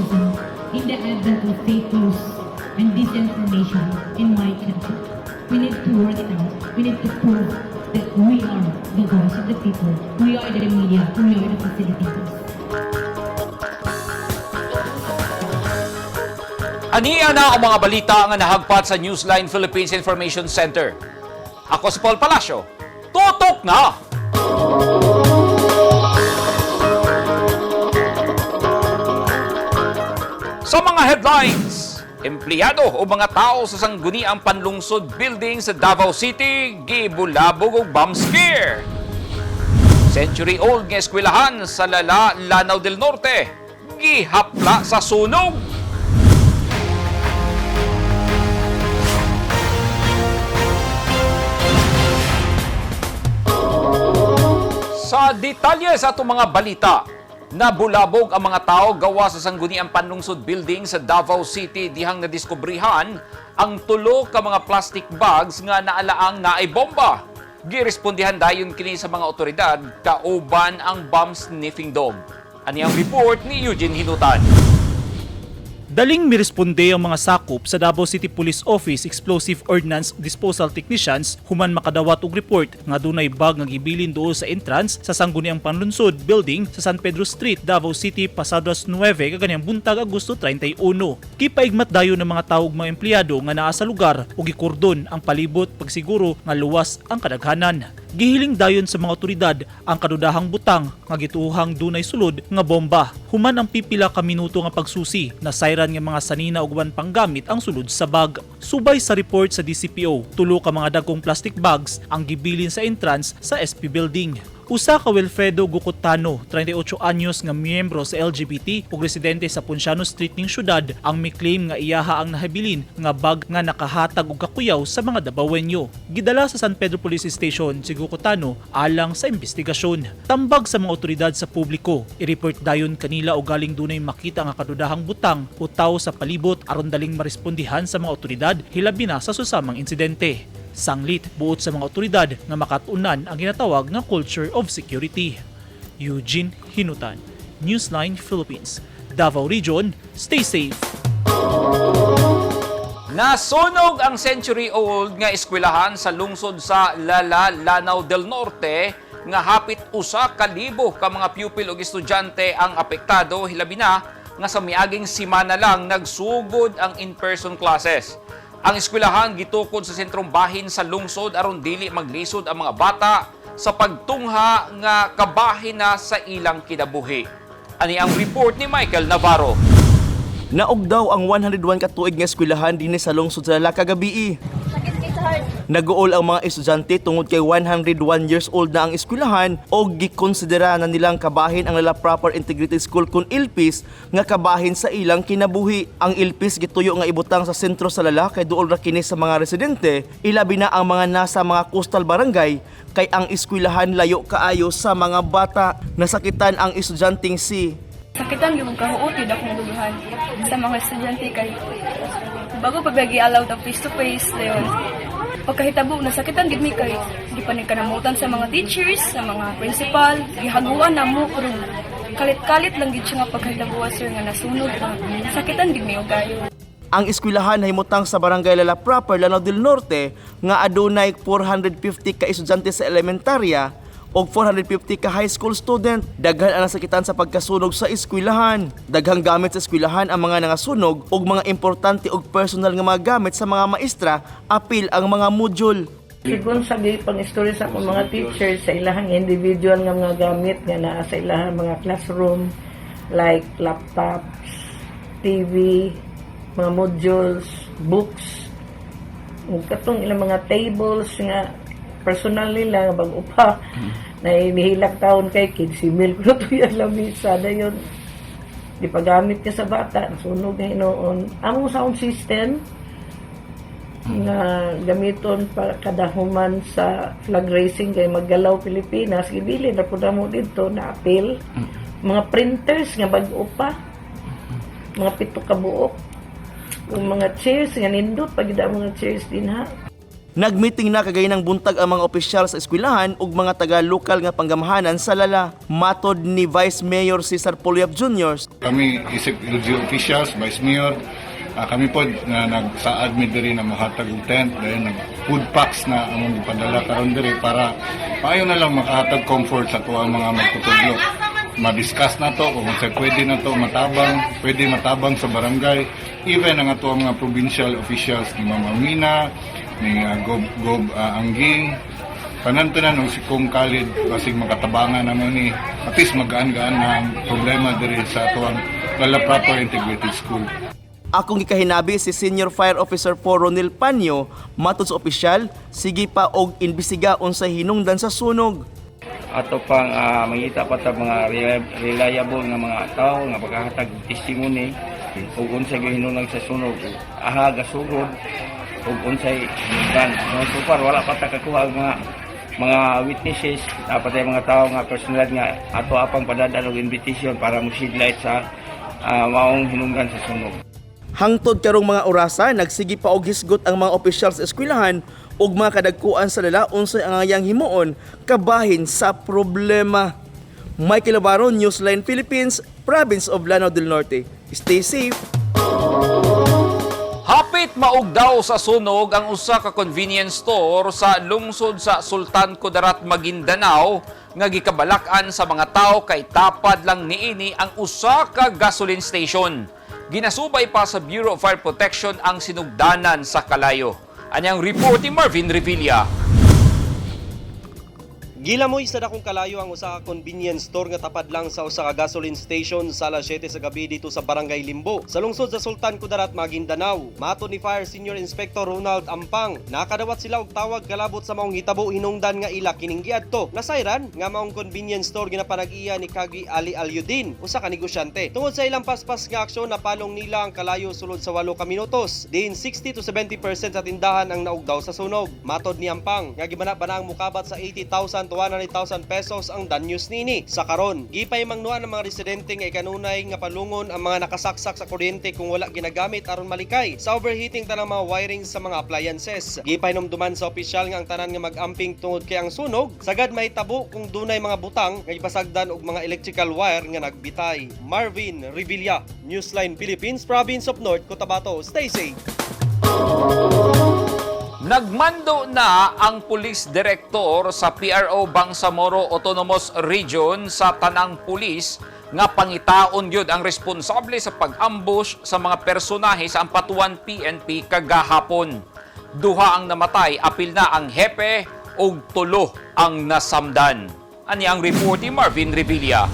terrorism in the advent of fake news and disinformation in my country. We need to work it out. We need to prove that we are the voice of the people. We are the media. We are the facilitators. Aniya na ang mga balita nga nahagpat sa Newsline Philippines Information Center. Ako si Paul Palacio. Tutok na! Sa mga headlines, empleyado o mga tao sa sangguniang panlungsod building sa Davao City, gibulabog og bomb scare. Century-old nga eskwelahan sa Lanao del Norte, gihapla sa sunog. Sa detalye sa itong mga balita, nabulabog ang mga tao gawa sa sangguniang panlungsod building sa Davao City dihang nadiskubrihan ang tulo ka mga plastic bags nga naalaang naay bomba. Girespondihan dayon kini sa mga otoridad kauban ang bomb sniffing dog. Ani ang report ni Eugene Hinutan. Daling miresponde ang mga sakop sa Davao City Police Office Explosive Ordnance Disposal Technicians human makadawat og report nga dunay bag nga gibilin duol sa entrance sa sangguniang panlunsod building sa San Pedro Street, Davao City, pasado alas 9 kaganyang buntag Agosto 31. Kipaigmat dayon ng mga tawag mga empleyado nga naa sa lugar ug gikordon ang palibot pagsiguro nga luwas ang kadaghanan. Gihiling dayon sa mga otoridad ang kadudahang butang nga gituohang dunay sulod nga bomba. Human ang pipila ka minuto nga pagsusi na sayran nga mga sanina ug uban pang gamit ang sulod sa bag. Subay sa report sa DCPO, tulo ka mga dagkong plastic bags ang gibilin sa entrance sa SP building. Usa ka Wilfredo Gucutano, 38 anyos nga miyembro sa LGBT ug residente sa Ponciano Street ning syudad ang mi-claim nga iyaha ang nahabilin nga bag nga nakahatag og kakuyaw sa mga Davaoenyo. Gidala sa San Pedro Police Station si Gucutano alang sa investigasyon. Tambag sa mga otoridad sa publiko, i-report dayon kanila og galing dunay makita nga kadudahang butang o tao sa palibot aron daling marespondihan sa mga otoridad hilabi na sa susamang insidente. Sanglit buot sa mga otoridad nga makatunan ang ginatawag nga culture of security. Eugene Hinutan, Newsline Philippines, Davao Region, stay safe. Nasunog ang century-old nga eskwelahan sa lungsod sa Lanao del Norte nga hapit usa ka libo ka mga pupil ug estudyante ang apektado hilabi na nga sa miaging semana lang nagsugod ang in-person classes. Ang eskwelahan gitukod sa sentrong bahin sa lungsod aron dili maglisod ang mga bata sa pagtungha nga kabahin na sa ilang kinabuhi. Ani ang report ni Michael Navarro. Naog daw ang 101 ka tuig nga eskwelahan dinhi sa lungsod sa Lala kagabi. Naguol ang mga estudyante tungod kay 101 years old na ang eskwelahan o gikonsidera na nilang kabahin ang Lala Proper Integrated School kun ILPIS nga kabahin sa ilang kinabuhi. Ang ILPIS gituyo nga ibutang sa sentro sa Lala kay duol ra kini sa mga residente, ilabi na ang mga nasa mga coastal barangay kay ang eskwelahan layo kaayo sa mga bata. Nasakitan ang estudyanteng si Sakitan yung kahuotid akong lugahan sa mga estudyante kay bago pagbagi-allow na face-to-face dayon. Pagkahitabo, nasakitan gid mi kay di pa ni kanamutan sa mga teachers, sa mga principal, gihaguan na mo pero kalit-kalit lang gid siya nga pagkahitabo sir nga nasunog na sakitan gid mi og kayo. ang eskwelahan himutang sa Barangay Lala Proper, Lanao del Norte nga adunay 450 ka estudyante sa elementarya og 450 ka high school student. Daghan ang nasakitan sa pagkasunog sa eskwelahan. Daghang gamit sa eskwelahan ang mga nangasunog og mga importante og personal nga mga gamit sa mga maestra, apil ang mga module. Sigun sa pang istorya sa akong mga teachers sa ilahang individual nga mga gamit nga naa sa ilahang mga classroom like laptops, TV, mga modules, books, ug katong ilang mga tables nga personal nila nga bag upa na inihilak taon kay kids email ko to yung lamisa na yun di pagamit niya sa bata nasunog na hinoon among sound system na gamiton para kadahuman sa flag racing kay Maggalaw Pilipinas ibili na po na mo dito na appeal mga printers nga bag upa mga pito ka buok mga chairs nga nindot pag mga chairs din ha. Nagmeeting na kagay ng buntag ang mga opisyal sa eskwelahan ug mga taga-lokal nga panggamahanan sa Lala. Matod ni Vice Mayor Cesar Puliap Jr. Kami isip LGU officials, Vice Mayor, kami po na nagsaad diri na mahatag og tent dahil nag food packs na among ipadala karon diri para maayo na lang makahatag comfort sa tuwang mga magtutudlo. Ma-discuss na to kung pwede na to matabang sa barangay, even ang ato mga provincial officials ni Mama Mina, ni Gob Angging, panantanan og si Kong Khalid basig makatabangan na mo ni at least magaan-gaan na ang problema diri sa tuwang Lala Proper Integrated School. Akong gikahinabi si Senior Fire Officer 4 Ronel Panyo, matod sa opisyal, sige pa og imbisiga unsay hinungdan sa sunog. Ato pang mangita pa ta mga reliable nga mga tao nga pagkahatag testimony ug unsay hinungdan sa sunog, aha gasugod ug unsay dan. So far wala pa ta kakuha mga witnesses, dapat ay mga tao nga personal nga ato apang padadaan og invitation para mo-shed light sa maong hinungdan sa sunog. Hangtod karong mga orasa, nagsigi pa og hisgot ang mga opisyal sa eskwelahan ug mga kadagkuan sa Lala unsay ang ayang himuon kabahin sa problema. Michael Navarro, Newsline Philippines, Province of Lanao del Norte. Stay safe. Hapit maugdaw sa sunog ang usa ka convenience store sa lungsod sa Sultan Kudarat, Maguindanao nga gikabalakan sa mga tao kay tapad lang niini ang usa ka gasoline station. Ginasubay pa sa Bureau of Fire Protection ang sinugdanan sa kalayo. Anyang report ni Marvin Revilla. Gilamoy sa dakong kalayo ang usa ka convenience store nga tapad lang sa usa ka gasoline station sa alas 7 sa gabi dito sa Barangay Limbo sa lungsod sa Sultan Kudarat, Maguindanao. Matod ni Fire Senior Inspector Ronald Ampang, nakadawat sila og tawag kalabot sa maong hitabo hinungdan nga ila kining giadto. Nasayran nga maong convenience store ginapanag-iya ni Kagi Ali Alyudin, usa ka negosyante. Tungod sa ilang paspas nga aksyon, napalong nila ang kalayo sulod sa 8 ka minutos. Diin 60 to 70% sa tindahan ang naugdaw sa sunog. Matod ni Ampang, nga gibana-bana ang mukabat sa 80,000 to 100,000 pesos ang danyos nini. Sa karon, gipay mangnuan ng mga residente nga ikanunay nga palungon ang mga nakasaksak sa kuryente kung wala ginagamit aron malikay sa overheating tanang mga wiring sa mga appliances. Gipay numduman sa opisyal nga ang tanan nga mag-amping tungod kay ang sunog sagad mahitabo kung dunay mga butang nga ipasagdan og mga electrical wire nga nagbitay. Marvin Revilla, Newsline Philippines, Province of North Cotabato. Stay safe. Nagmando na ang Police Director sa PRO Bangsamoro Autonomous Region sa tanang pulis nga pangitaon gyud ang responsable sa pag-ambush sa mga personahe sa Ampatuan PNP kagahapon. Duha ang namatay, apil na ang hepe ug 3 ang nasamdan. Ani ang report ni Marvin Revilla.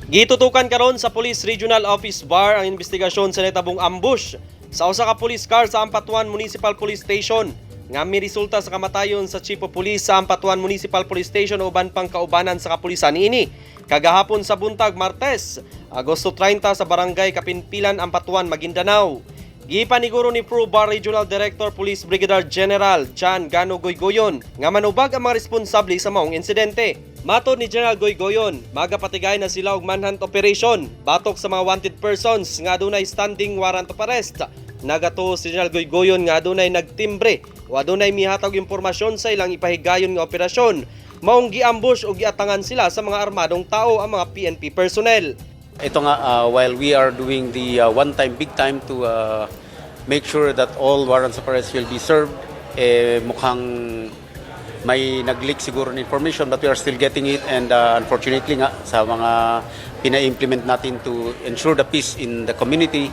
Gitutukan karon sa Police Regional Office Bar ang investigasyon sa natabong ambush sa usa ka police car sa Ampatuan Municipal Police Station nga may resulta sa kamatayon sa Chief of Police sa Ampatuan Municipal Police Station o uban pang kaubanan sa kapulisan niini. Kagahapon sa buntag Martes, Agosto 30 sa Barangay Kapinpilan, Ampatuan, Maguindanao. Gipaniguro ni PROBAR Regional Director Police Brigadier General John Gano Goygoyon nga manubag ang mga responsable sa maong insidente. Matod ni General Goygoyon, magapatigay na sila og manhunt operation batok sa mga wanted persons nga adunay standing warrant of arrest. Nagato si General Goygoyon nga adunay nagtimbre o adunay mihatag impormasyon sa ilang ipahigayon nga operasyon. Maong giambush o giatangan sila sa mga armadong tao ang mga PNP personnel. Ito nga, while we are doing the one-time, big-time to make sure that all warrants of arrest will be served, mukhang may nag-leak siguro ng information but we are still getting it and unfortunately nga sa mga pina-implement natin to ensure the peace in the community,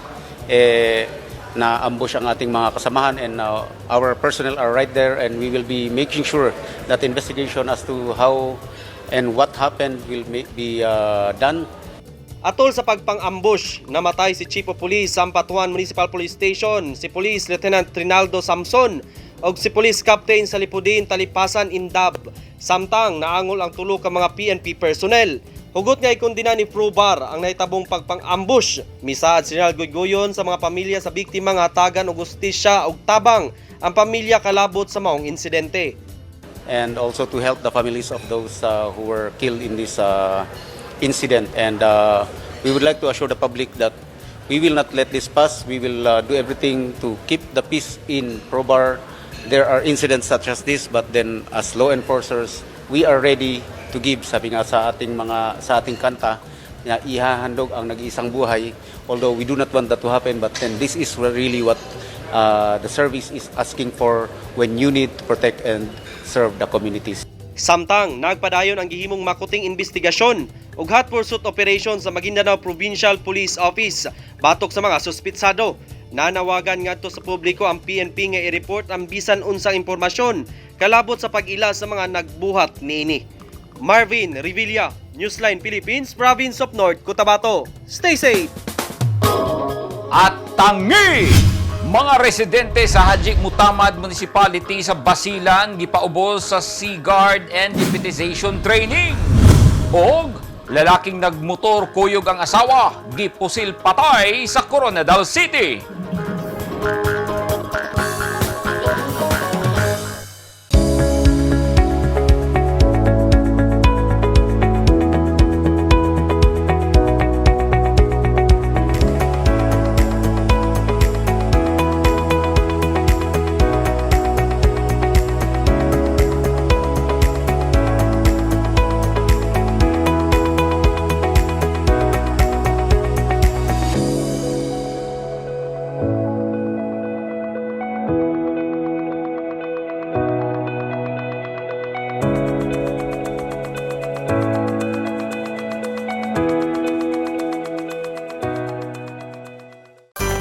na ambush ang ating mga kasamahan and our personnel are right there and we will be making sure that investigation as to how and what happened will be done. Atol sa pagpang-ambush, namatay si Chief of Police sa Ampatuan Municipal Police Station, si Police Lieutenant Trinaldo Samson og si Police Captain sa Lipudin Talipasan Indab. Samtang naangol ang tulo ka mga PNP personnel. Hugot nga ikundina ni PROBAR ang nahitabong pagpang-ambush. Misaad si General Goygoyon sa mga pamilya sa biktima nga hatagan og hustisya og tabang ang pamilya kalabot sa maong insidente. And also to help the families of those who were killed in this incident, and we would like to assure the public that we will not let this pass. We will do everything to keep the peace in PROBAR, there are incidents such as this, but then as law enforcers, we are ready to give, sabi nga sa ating kanta, na ihahandog ang nag-iisang buhay, although we do not want that to happen, but then this is really what the service is asking for when you need to protect and serve the communities. Samtang nagpadayon ang gihimong makuting investigasyon ug hot pursuit operation sa Maguindanao Provincial Police Office batok sa mga suspitsado. Nanawagan ngadto sa publiko ang PNP nga i-report ang bisan unsang impormasyon kalabot sa pag-ila sa mga nagbuhat niini. Marvin Revilla, Newsline Philippines, Province of North Cotabato. Stay safe! At tangi! Mga residente sa Haji Mutamad Municipality sa Basilan gipaubos sa Sea Guard and Deputization Training. Og lalaking nagmotor kuyog ang asawa, gipusil patay sa Coronadal City.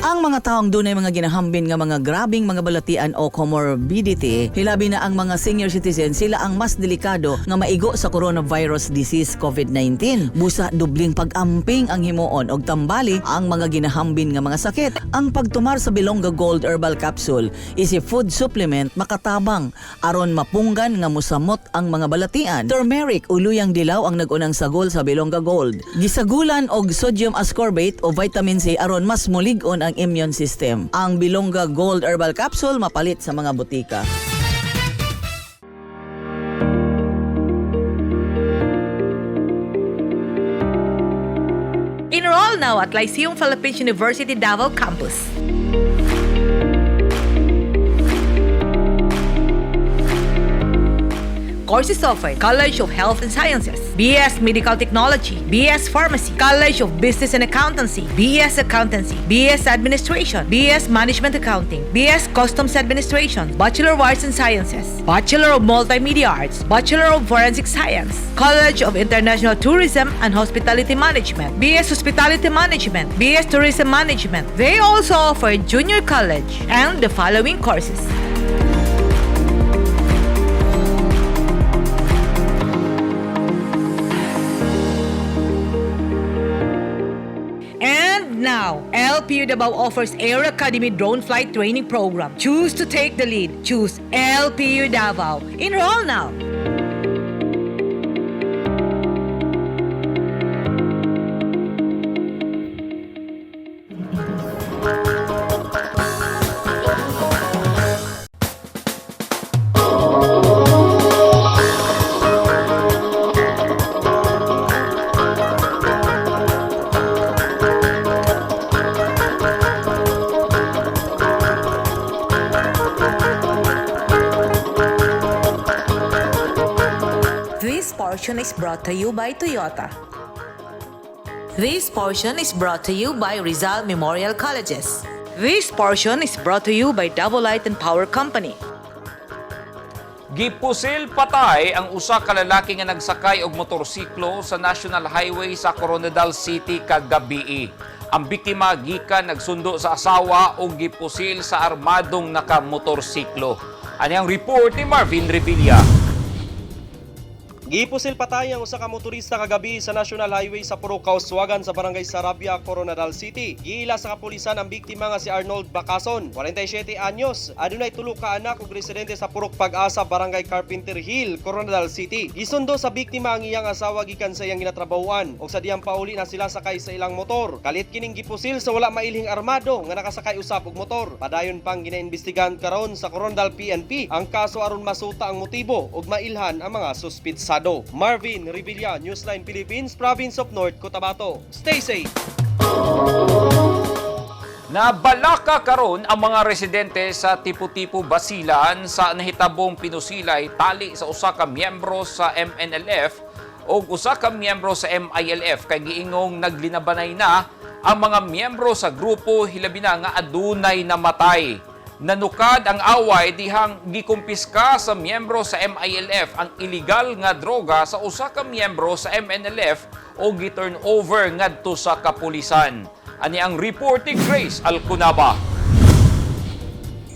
Ang mga taong dunay mga ginahambin nga mga grabing mga balatian o comorbidity, hilabi na ang mga senior citizen, sila ang mas delikado nga maigo sa coronavirus disease COVID-19. Busa dubling pag-amping ang himuon og tambali ang mga ginahambin nga mga sakit. Ang pagtumar sa Bilonga Gold Herbal Capsule is a food supplement makatabang aron mapunggan nga musamot ang mga balatian. Turmeric uluyang dilaw ang nagunang sagol sa Bilonga Gold. Gisagulan og sodium ascorbate o vitamin C aron mas mulig-on ang immune system. Ang Bilonga Gold Herbal Capsule mapalit sa mga butika. Enroll now at Lyceum Philippines University Davao Campus. Courses offered: College of Health and Sciences, BS Medical Technology, BS Pharmacy, College of Business and Accountancy, BS Accountancy, BS Administration, BS Management Accounting, BS Customs Administration, Bachelor of Arts and Sciences, Bachelor of Multimedia Arts, Bachelor of Forensic Science, College of International Tourism and Hospitality Management, BS Hospitality Management, BS Tourism Management. They also offer Junior College and the following courses: Now, LPU Davao offers Air Academy Drone Flight Training Program. Choose to take the lead. Choose LPU Davao. Enroll now. This portion is brought to you by Toyota. This portion is brought to you by Rizal Memorial Colleges. This portion is brought to you by Davao Light and Power Company. Gipusil patay ang usa ka lalaki nga nagsakay og motorsiklo sa National Highway sa Coronadal City kagabi. Ang biktima gikan nagsundo sa asawa ug gipusil sa armadong nakamotorsiklo. Ani ang report ni Marvin Revilla. Gipusil patay ang usa ka motorista kagabi sa National Highway sa Purok Kauswagan sa Barangay Sarabia, Coronadal City. Giila sa kapulisan ang biktima nga si Arnold Bacason, 47 anyos, adunay 3 ka anak ug residente sa Purok Pag-asa, Barangay Carpenter Hill, Coronadal City. Gisundo sa biktima ang iyang asawa gikan sa iyang ginatrabahuan ug sa diyang pauli na sila sakay sa ilang motor. Kalit kining gipusil sa wala mailhing armado nga nakasakay usab og motor. Padayon pang ginaimbestigahan karon sa Coronadal PNP ang kaso aron masuta ang motibo ug mailhan ang mga suspitsado. Marvin Revilla, Newsline Philippines, Province of North Cotabato. Stay safe! Nabalaka karon ang mga residente sa Tipo-Tipo Basilan sa nahitabong pinusilay tali sa usa ka miyembro sa MNLF o usa ka miyembro sa MILF kay giingong naglinabanay na ang mga miyembro sa grupo hilabi na nga adunay namatay. Nanukad ang away dihang gikumpiska sa miyembro sa MILF ang illegal nga droga sa usa ka miyembro sa MNLF o gi-turn over ngadto sa kapulisan. Ani ang reporting Grace Alcunaba.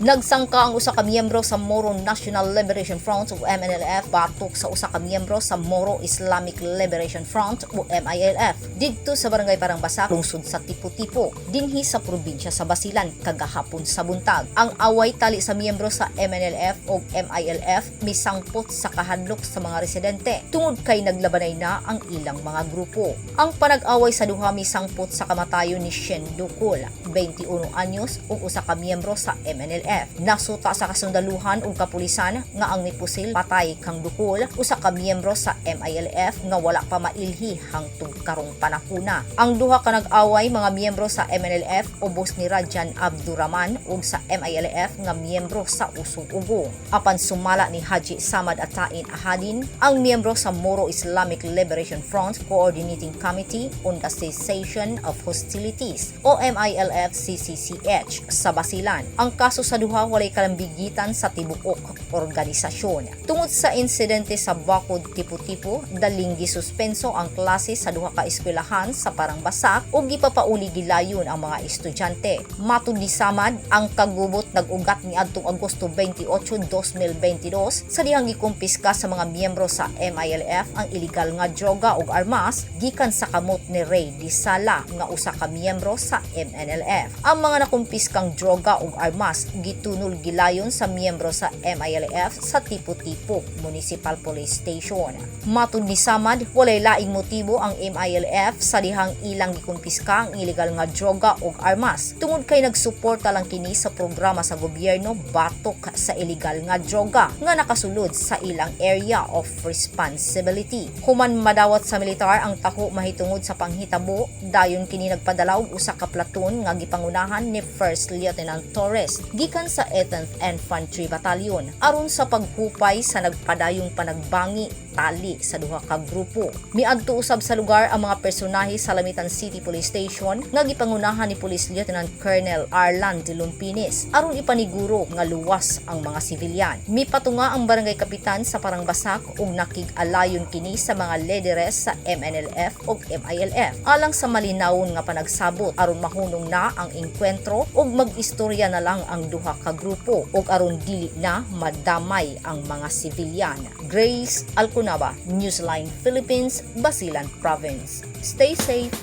Nagsangka ang usa ka miyembro sa Moro National Liberation Front o MNLF batok sa usa ka miyembro sa Moro Islamic Liberation Front o MILF didto sa barangay Parangbasak, lungsod sa Tipo-Tipo, dinhi sa probinsya sa Basilan kagahapon sa buntag. Ang away tali sa miyembro sa MNLF o MILF misangpot sa kahadlok sa mga residente tungod kay naglabanay na ang ilang mga grupo. Ang panag-away sa duha misangpot sa kamatayon ni Shen Dukul, 21 anyos ug usa ka miyembro sa MNLF. Nasuta sa kasundaluhan ug kapulisan nga ang nipusil patay kang Dukul, usa ka miyembro sa MILF nga wala pa mailhi hangtod karong panahona. Ang duha ka nag-away mga miyembro sa MNLF ubos ni Rajan Abdurrahman ug sa MILF nga miyembro sa Usog Ugo. Apan sumala ni Haji Samad Atain Ahadin, ang miyembro sa Moro Islamic Liberation Front Coordinating Committee on the Cessation of Hostilities o MILF-CCCH sa Basilan. Ang kaso sa duha walay kalambigitan sa tibuok organisasyon. Tungod sa insidente sa Bakod Tipo-Tipo, daling gisuspenso ang klase sa duha ka eskwelahan sa Parangbasak ug gipapauli gilayon ang mga estudyante. Matud ni Samad, ang kagubot nag-ugat ni adtong Agosto 28, 2022 sa dihang gikumpiska sa mga miyembro sa MILF ang illegal nga droga ug armas gikan sa kamot ni Ray Disala nga usa ka miyembro sa MNLF. Ang mga nakumpiskang droga ug armas gitunol gilayon sa miyembro sa MILF sa Tipo-Tipo Municipal Police Station. Matud ni Samad, walay laing motibo ang MILF sa dihang ilang gikumpiska ang illegal nga droga ug armas tungod kay nagsuporta lang kini sa programa sa gobyerno batok sa illegal nga droga nga nakasulod sa ilang area of responsibility. Human madawat sa militar ang taho mahitungod sa panghitabo, dayon kini nagpadala og usa ka platoon nga gipangunahan ni First Lieutenant Torres gikan sa 8th Infantry Battalion aron sa paghupay sa nagpadayong panagbangi tali sa duha ka grupo. Miadto usab sa lugar ang mga personahe sa Lamitan City Police Station nga gipangunahan ni Police Lieutenant Colonel Arlan de Lumpinis aron ipaniguro nga luwas ang mga sibilyan. Mipatunga ang barangay kapitan sa Parangbasak ug nakig-alayon kini sa mga lideres sa MNLF ug MILF alang sa malinawon nga panagsabot aron mahunong na ang engkwentro ug mag-istorya na lang ang duha ka grupo ug aron dili na madamay ang mga sibilyan. Grace Alcunaba, Newsline Philippines, Basilan Province. Stay safe.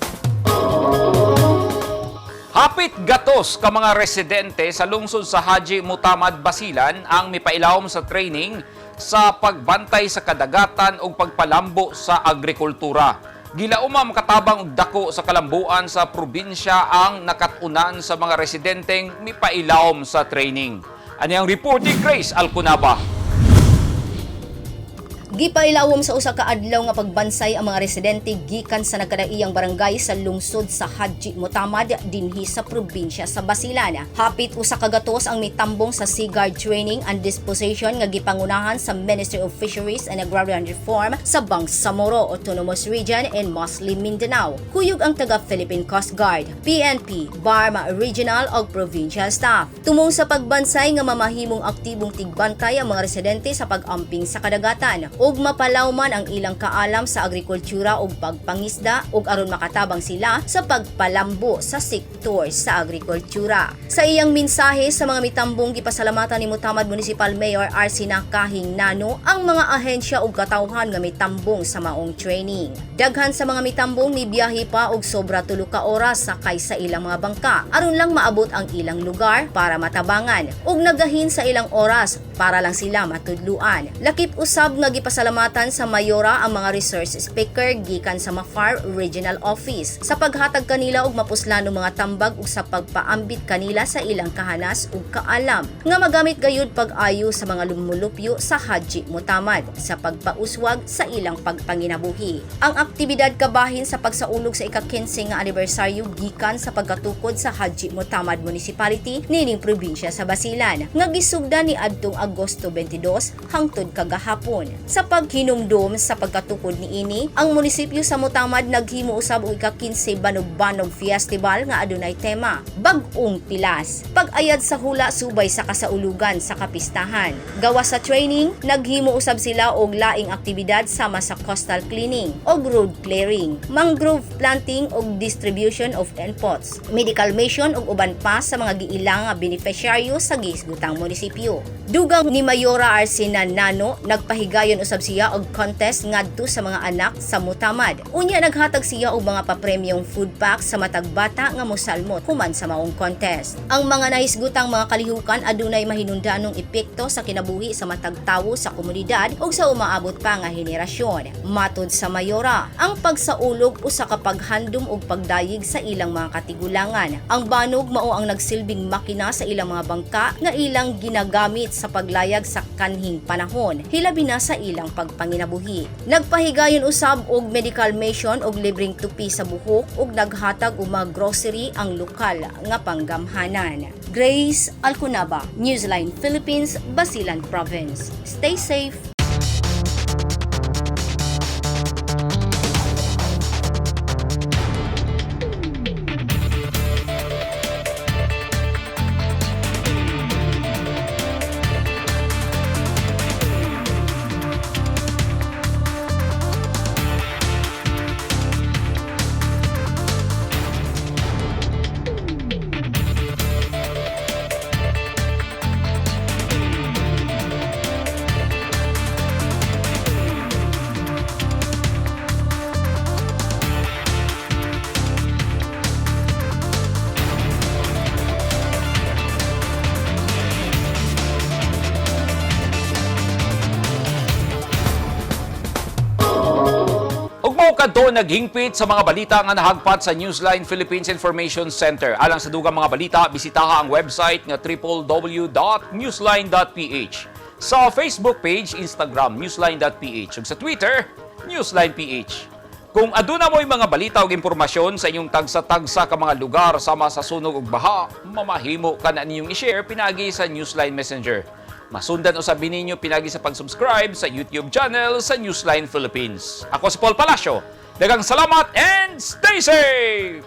Hapit gatos ka mga residente sa lungsod sa Haji Mutamad, Basilan ang mipailawom sa training sa pagbantay sa kadagatan ug pagpalambo sa agrikultura. Gilauma makatabang og dako sa kalambuan sa probinsya ang nakatunan sa mga residenteng mipailawom sa training. Ani ang reporting Grace Alcunaba. Gipailawom sa usa ka adlaw nga pagbansay ang mga residente gikan sa nagkadaiyang barangay sa lungsod sa Haji Mutamad dinhi sa probinsya sa Basilan. Hapit usa ka gatos ang mitambong sa Seaguard Training and Disposition nga gipangunahan sa Ministry of Fisheries and Agrarian Reform sa Bangsamoro Autonomous Region in Muslim Mindanao. Kuyog ang taga Philippine Coast Guard, PNP, Barma Regional ug Provincial Staff. Tumong sa pagbansay nga mamahimong aktibong tigbantay ang mga residente sa pag-amping sa kadagatan ug mapalawman ang ilang kaalam sa agrikultura ug pagpangisda ug aron makatabang sila sa pagpalambo sa sektor sa agrikultura. Sa iyang mensahe sa mga mitambong gipasalamatan ni Mutamad Municipal Mayor Arsina Kahing Nano ang mga ahensya ug katawhan nga mitambong sa maong training. Daghan sa mga mitambong ni biyahe pa og sobra 3 ka oras sakay sa ilang mga bangka aron lang maabot ang ilang lugar para matabangan ug nagahin sa ilang oras para lang sila matudluan. Lakip usab nga gipasalamatan Ginapasalamatan sa mayora ang mga resource speaker gikan sa Mafar Regional Office sa paghatag kanila og mapuslanong mga tambag ug sa pagpaambit kanila sa ilang kahanas ug kaalam nga magamit gayud pag-ayo sa mga lumulupyo sa Haji Mutamad sa pagpauswag sa ilang pagpanginabuhi. Ang aktibidad kabahin sa pagsaulog sa ika-15 nga anibersaryo gikan sa pagkatukod sa Haji Mutamad Municipality nining probinsya sa Basilan nga gisugdan ni adtong Agosto 22 hangtod kagahapon. Sa paghinumdum sa pagkatukod niini, ang munisipyo sa Mutamad naghimo usab og ika-15 Banog-Banog Festival nga adunay tema Bag-ong Pilas. Pag-ayad sa hula subay sa kasaulugan sa kapistahan. Gawas sa training, naghimo usab sila og laing aktibidad sama sa coastal cleaning og road clearing, mangrove planting og distribution of endpots, medical mission og uban pa sa mga giilang nga beneficiaryo sa gisgutang munisipyo. Dugang ni Mayora Arcina Nano, nagpahigayon usab siya og contest ngadto sa mga anak sa Mutamad. Unya naghatag siya og mga papremyong food packs sa matag bata nga mosalmot human sa maong contest. Ang mga nahisgutang mga kalihukan adunay mahinungdanong epekto sa kinabuhi sa matag tawo sa komunidad ug sa umaabot pa nga henerasyon. Matod sa Mayora, ang pagsaulog usa ka paghandom ug pagdayig sa ilang mga katigulangan. Ang banog mao ang nagsilbing makina sa ilang mga bangka nga ilang ginagamit sa paglayag sa kanhing panahon, hilabi na sa ilang pagpanginabuhi. Nagpahigayon usab og medical mission og libreng tupi sa buhok ug naghatag og mga grocery ang lokal nga panggamhanan. Grace Alcunaba, Newsline Philippines, Basilan Province. Stay safe. Kadto naghingpit sa mga balita nga nahagpat sa Newsline Philippines Information Center. Alang sa dugang mga balita, bisitaha ang website nga www.newsline.ph. Sa Facebook page, Instagram, newsline.ph. Ug sa Twitter, newsline.ph. Kung aduna mo'y mga balita o impormasyon sa inyong tagsa-tagsa ka mga lugar sama sa sunog ug baha, mamahimo ka na ninyong i-share pinagi sa Newsline Messenger. Masundan o sabi ninyo pinagi sa pag-subscribe sa YouTube channel sa Newsline Philippines. Ako si Paul Palacio. Daghang salamat and stay safe!